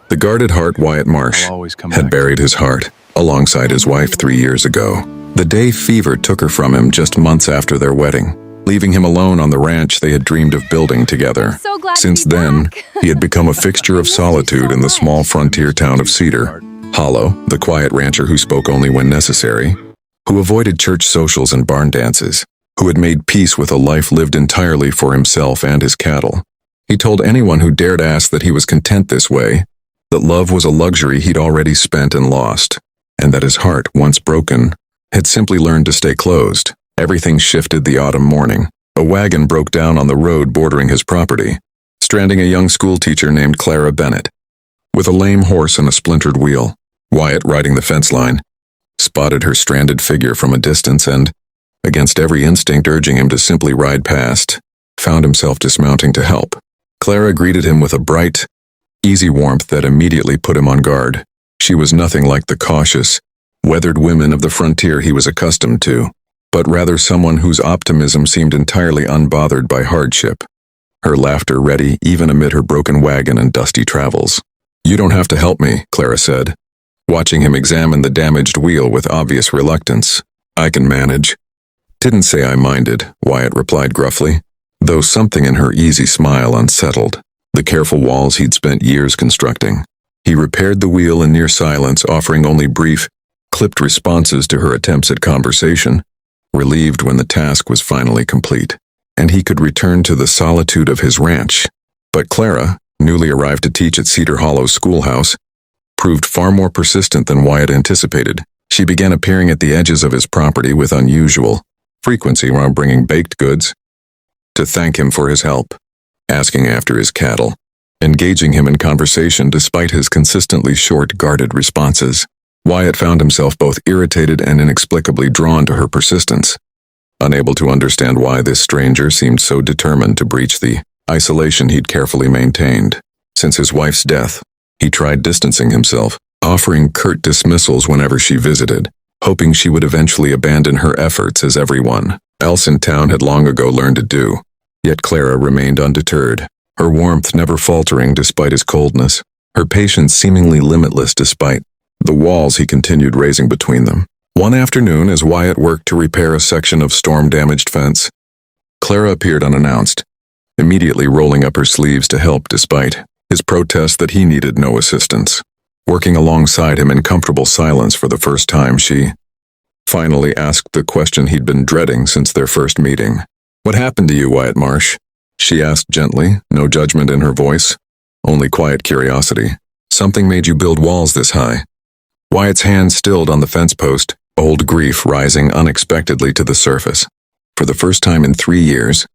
The guarded heart Wyatt Marsh I'll always come had back. buried his heart alongside his wife 3 years ago. The day fever took her from him just months after their wedding, leaving him alone on the ranch they had dreamed of building together. So glad Since to be then, back. he had become a fixture of solitude in the small frontier town of Cedar. Hollow, the quiet rancher who spoke only when necessary, who avoided church socials and barn dances, who had made peace with a life lived entirely for himself and his cattle. He told anyone who dared ask that he was content this way, that love was a luxury he'd already spent and lost, and that his heart, once broken, had simply learned to stay closed. Everything shifted the autumn morning. A wagon broke down on the road bordering his property, stranding a young schoolteacher named Clara Bennett. With a lame horse and a splintered wheel, Wyatt, riding the fence line, spotted her stranded figure from a distance and, against every instinct urging him to simply ride past, found himself dismounting to help. Clara greeted him with a bright, easy warmth that immediately put him on guard. She was nothing like the cautious, weathered women of the frontier he was accustomed to, but rather someone whose optimism seemed entirely unbothered by hardship, her laughter ready even amid her broken wagon and dusty travels. "You don't have to help me," Clara said, watching him examine the damaged wheel with obvious reluctance. "I can manage." "Didn't say I minded," Wyatt replied gruffly, though something in her easy smile unsettled the careful walls he'd spent years constructing. He repaired the wheel in near silence, offering only brief, clipped responses to her attempts at conversation, relieved when the task was finally complete, and he could return to the solitude of his ranch. But Clara, newly arrived to teach at Cedar Hollow's schoolhouse, proved far more persistent than Wyatt anticipated. She began appearing at the edges of his property with unusual frequency while bringing baked goods, to thank him for his help, asking after his cattle, engaging him in conversation despite his consistently short, guarded responses. Wyatt found himself both irritated and inexplicably drawn to her persistence, unable to understand why this stranger seemed so determined to breach the isolation he'd carefully maintained. Since his wife's death, he tried distancing himself, offering curt dismissals whenever she visited, hoping she would eventually abandon her efforts as everyone else in town had long ago learned to do. Yet Clara remained undeterred, her warmth never faltering despite his coldness, her patience seemingly limitless despite the walls he continued raising between them. One afternoon, as Wyatt worked to repair a section of storm-damaged fence, Clara appeared unannounced, immediately rolling up her sleeves to help despite his protest that he needed no assistance. Working alongside him in comfortable silence for the first time, she finally asked the question he'd been dreading since their first meeting. "What happened to you, Wyatt Marsh?" she asked gently, no judgment in her voice, only quiet curiosity. "Something made you build walls this high." Wyatt's hand stilled on the fence post, old grief rising unexpectedly to the surface. For the first time in 3 years,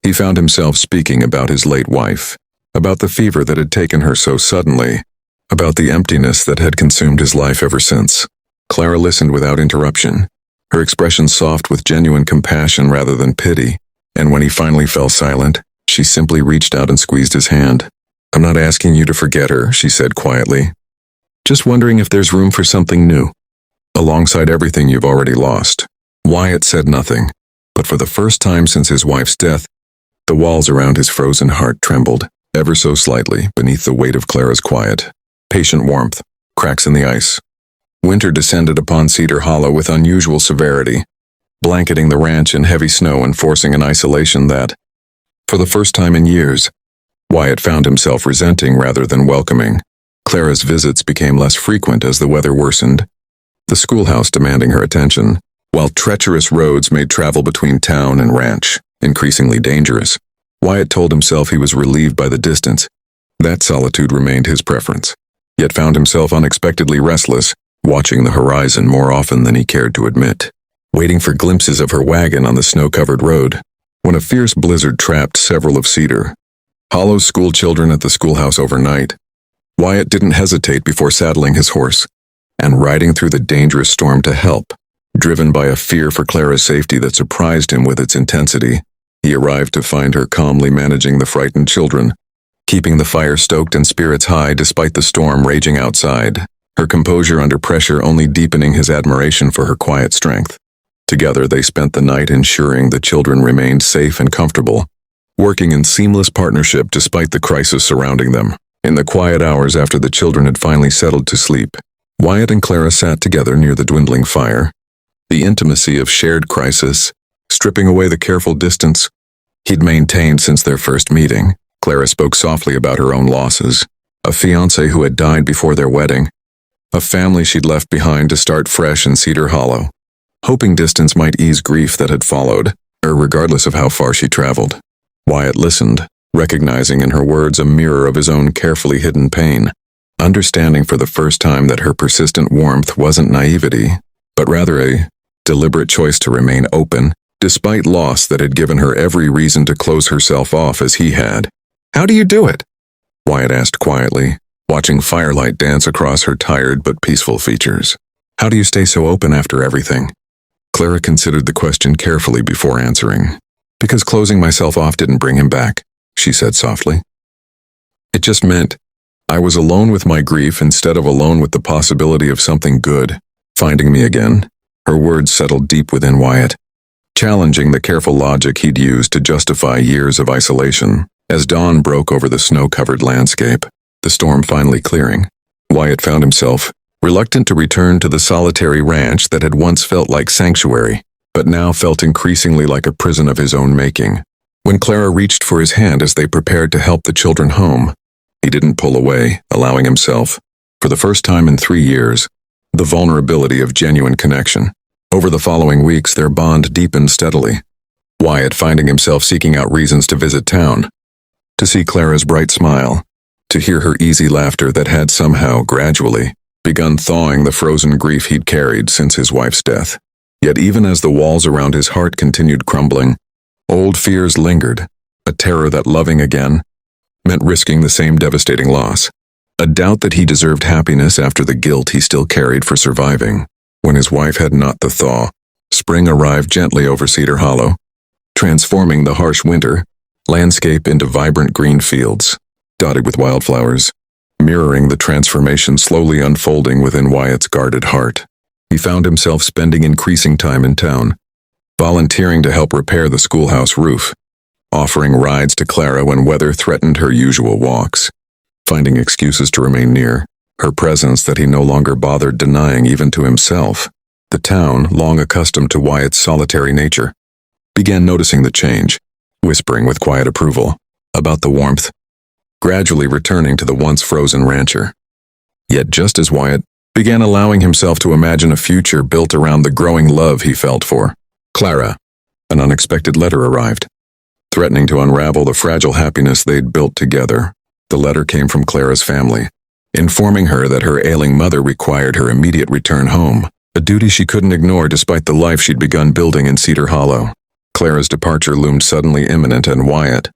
he found himself speaking about his late wife, about the fever that had taken her so suddenly, about the emptiness that had consumed his life ever since. Clara listened without interruption, her expression soft with genuine compassion rather than pity, and when he finally fell silent, she simply reached out and squeezed his hand. "I'm not asking you to forget her," she said quietly. "Just wondering if there's room for something new, alongside everything you've already lost." Wyatt said nothing, but for the first time since his wife's death, the walls around his frozen heart trembled, ever so slightly, beneath the weight of Clara's quiet, patient warmth. Cracks in the ice. Winter descended upon Cedar Hollow with unusual severity, blanketing the ranch in heavy snow and forcing an isolation that, for the first time in years, Wyatt found himself resenting rather than welcoming. Clara's visits became less frequent as the weather worsened, the schoolhouse demanding her attention, while treacherous roads made travel between town and ranch increasingly dangerous. Wyatt told himself he was relieved by the distance. That solitude remained his preference, yet found himself unexpectedly restless, watching the horizon more often than he cared to admit, waiting for glimpses of her wagon on the snow-covered road, when a fierce blizzard trapped several of Cedar Hollow's school children at the schoolhouse overnight. Wyatt didn't hesitate before saddling his horse and riding through the dangerous storm to help. Driven by a fear for Clara's safety that surprised him with its intensity, he arrived to find her calmly managing the frightened children, keeping the fire stoked and spirits high despite the storm raging outside, her composure under pressure only deepening his admiration for her quiet strength. Together they spent the night ensuring the children remained safe and comfortable, working in seamless partnership despite the crisis surrounding them. In the quiet hours after the children had finally settled to sleep, Wyatt and Clara sat together near the dwindling fire. The intimacy of shared crisis, stripping away the careful distance he'd maintained since their first meeting. Clara spoke softly about her own losses, a fiancé who had died before their wedding, a family she'd left behind to start fresh in Cedar Hollow, hoping distance might ease grief that had followed her regardless of how far she traveled. Wyatt listened, recognizing in her words a mirror of his own carefully hidden pain, understanding for the first time that her persistent warmth wasn't naivety, but rather a deliberate choice to remain open, despite loss that had given her every reason to close herself off as he had. "How do you do it?" Wyatt asked quietly, watching firelight dance across her tired but peaceful features. "How do you stay so open after everything?" Clara considered the question carefully before answering. "Because closing myself off didn't bring him back," she said softly. "It just meant I was alone with my grief instead of alone with the possibility of something good finding me again." Her words settled deep within Wyatt, challenging the careful logic he'd used to justify years of isolation. As dawn broke over the snow-covered landscape, the storm finally clearing, Wyatt found himself reluctant to return to the solitary ranch that had once felt like sanctuary, but now felt increasingly like a prison of his own making. When Clara reached for his hand as they prepared to help the children home, he didn't pull away, allowing himself, for the first time in 3 years, the vulnerability of genuine connection. Over the following weeks, their bond deepened steadily, Wyatt finding himself seeking out reasons to visit town, to see Clara's bright smile, to hear her easy laughter that had somehow, gradually, begun thawing the frozen grief he'd carried since his wife's death. Yet even as the walls around his heart continued crumbling, old fears lingered, a terror that loving again meant risking the same devastating loss, a doubt that he deserved happiness after the guilt he still carried for surviving. When his wife had not the thaw, spring arrived gently over Cedar Hollow, transforming the harsh winter landscape into vibrant green fields, dotted with wildflowers, mirroring the transformation slowly unfolding within Wyatt's guarded heart. He found himself spending increasing time in town, volunteering to help repair the schoolhouse roof, offering rides to Clara when weather threatened her usual walks, finding excuses to remain near, her presence that he no longer bothered denying even to himself. The town, long accustomed to Wyatt's solitary nature, began noticing the change, whispering with quiet approval about the warmth, gradually returning to the once frozen rancher. Yet just as Wyatt began allowing himself to imagine a future built around the growing love he felt for Clara, an unexpected letter arrived, threatening to unravel the fragile happiness they'd built together. The letter came from Clara's family, informing her that her ailing mother required her immediate return home, a duty she couldn't ignore despite the life she'd begun building in Cedar Hollow. Clara's departure loomed suddenly imminent, and Wyatt,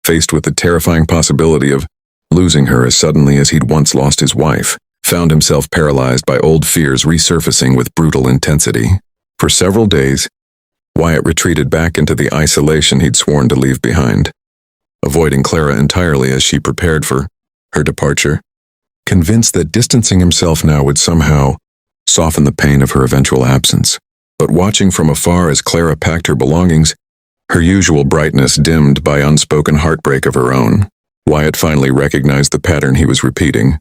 faced with the terrifying possibility of losing her as suddenly as he'd once lost his wife, found himself paralyzed by old fears resurfacing with brutal intensity. For several days, Wyatt retreated back into the isolation he'd sworn to leave behind, avoiding Clara entirely as she prepared for her departure, convinced that distancing himself now would somehow soften the pain of her eventual absence. But watching from afar as Clara packed her belongings, her usual brightness dimmed by unspoken heartbreak of her own, Wyatt finally recognized the pattern he was repeating,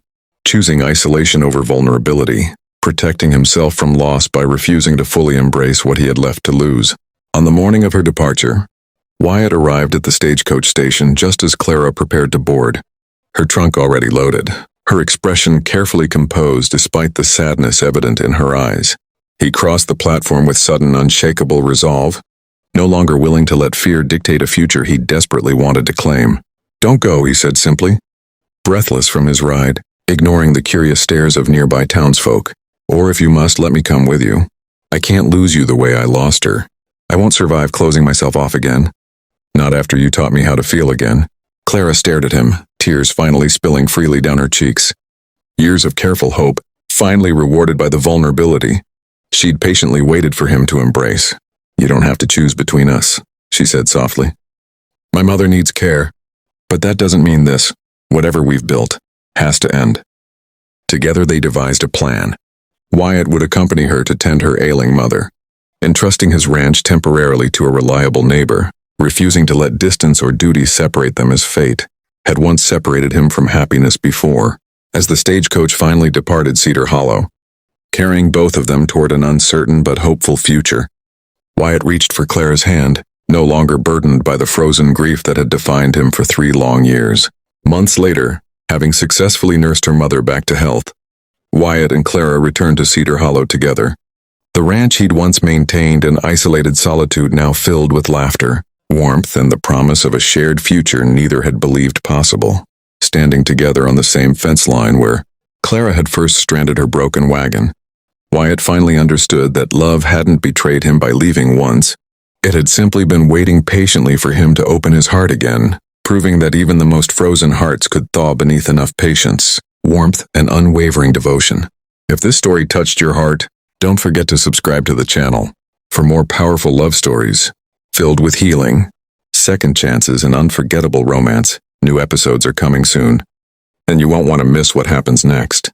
choosing isolation over vulnerability, protecting himself from loss by refusing to fully embrace what he had left to lose. On the morning of her departure, Wyatt arrived at the stagecoach station just as Clara prepared to board, her trunk already loaded, her expression carefully composed despite the sadness evident in her eyes. He crossed the platform with sudden, unshakable resolve, no longer willing to let fear dictate a future he desperately wanted to claim. "Don't go," he said simply, breathless from his ride, ignoring the curious stares of nearby townsfolk. "Or if you must, let me come with you. I can't lose you the way I lost her. I won't survive closing myself off again. Not after you taught me how to feel again." Clara stared at him, tears finally spilling freely down her cheeks. Years of careful hope, finally rewarded by the vulnerability she'd patiently waited for him to embrace. "You don't have to choose between us," she said softly. "My mother needs care, but that doesn't mean this, whatever we've built, has to end." Together they devised a plan. Wyatt would accompany her to tend her ailing mother, entrusting his ranch temporarily to a reliable neighbor, refusing to let distance or duty separate them as fate had once separated him from happiness before. As the stagecoach finally departed Cedar Hollow, carrying both of them toward an uncertain but hopeful future, Wyatt reached for Clara's hand, no longer burdened by the frozen grief that had defined him for 3 long years. Months later, having successfully nursed her mother back to health, Wyatt and Clara returned to Cedar Hollow together. The ranch he'd once maintained in isolated solitude now filled with laughter, warmth, and the promise of a shared future neither had believed possible. Standing together on the same fence line where Clara had first stranded her broken wagon, Wyatt finally understood that love hadn't betrayed him by leaving once. It had simply been waiting patiently for him to open his heart again, proving that even the most frozen hearts could thaw beneath enough patience, warmth, and unwavering devotion. If this story touched your heart, don't forget to subscribe to the channel for more powerful love stories filled with healing, second chances, and unforgettable romance. New episodes are coming soon, and you won't want to miss what happens next.